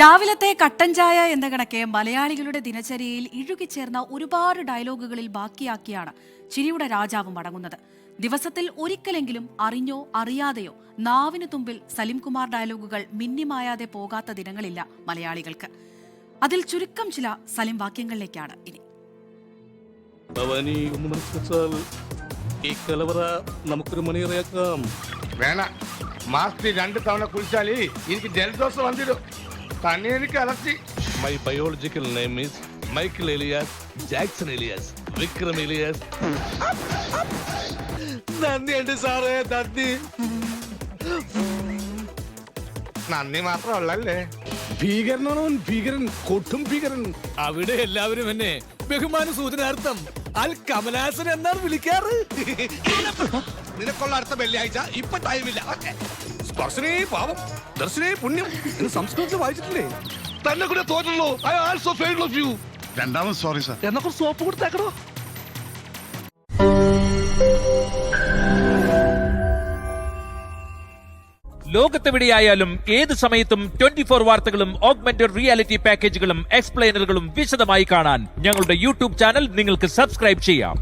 രാവിലത്തെ കട്ടൻ ചായ എന്ന കണക്കെ മലയാളികളുടെ ദിനചര്യയിൽ ഇഴുകിച്ചേർന്ന ഒരുപാട് ഡയലോഗുകളിൽ ബാക്കിയാക്കിയാണ് ചിരിയുടെ രാജാവ് മടങ്ങുന്നത്. ദിവസത്തിൽ ഒരിക്കലെങ്കിലും അറിഞ്ഞോ അറിയാതെയോ നാവിനു തുമ്പിൽ സലിംകുമാർ ഡയലോഗുകൾ മിന്നിമായാതെ പോകാത്ത ദിനങ്ങളില്ല മലയാളികൾക്ക്. അതിൽ ചുരുക്കം ചില സലിം വാക്യങ്ങളിലേക്കാണ് ഇനി. നമുക്കൊരു മണിയറിയാക്കാം. വേണ മാസത്തിൽ 2 തവണ കുളിച്ചാലേ എനിക്ക് ജലദോഷം വന്നിടും. തന്നെ എനിക്ക് അലർച്ചി. My biological name is Michael alias Jackson alias Vikram alias. നന്ദിയുണ്ട് സാറേ, നന്ദി. നന്ദി മാത്രമല്ലേ, ഭീകരനാണോ ഭീകരൻ, കൊട്ടും ഭീകരൻ. അവിടെ എല്ലാവരും എന്നെ ബഹുമാന സൂചനാർത്ഥം അൽ കമലാസൻ എന്നാണ് വിളിക്കാറ്. നിനക്കുള്ള അടുത്ത വെള്ളിയാഴ്ച ഇപ്പൊ ടൈമില്ല. സ്പർശനേ പാപം ദർശനേ പുണ്യം എന്ന് സംസ്കൃതത്തിൽ വായിച്ചിട്ടില്ലേ? തന്നെ കൂടെ തോന്നുള്ളൂ. I also failed of you. രണ്ടാമത് സോറി സാർ. എന്നൊക്കെ സോപ്പ് കൊടുത്തേക്കണോ? ലോകത്തെവിടെയായാലും ഏത് സമയത്തും 24 വാർത്തകളും ഓഗ്മെന്റഡ് റിയാലിറ്റി പാക്കേജുകളും എക്സ്പ്ലെയിനറുകളും വിശദമായി കാണാൻ ഞങ്ങളുടെ യൂട്യൂബ് ചാനൽ നിങ്ങൾക്ക് സബ്സ്ക്രൈബ് ചെയ്യാം.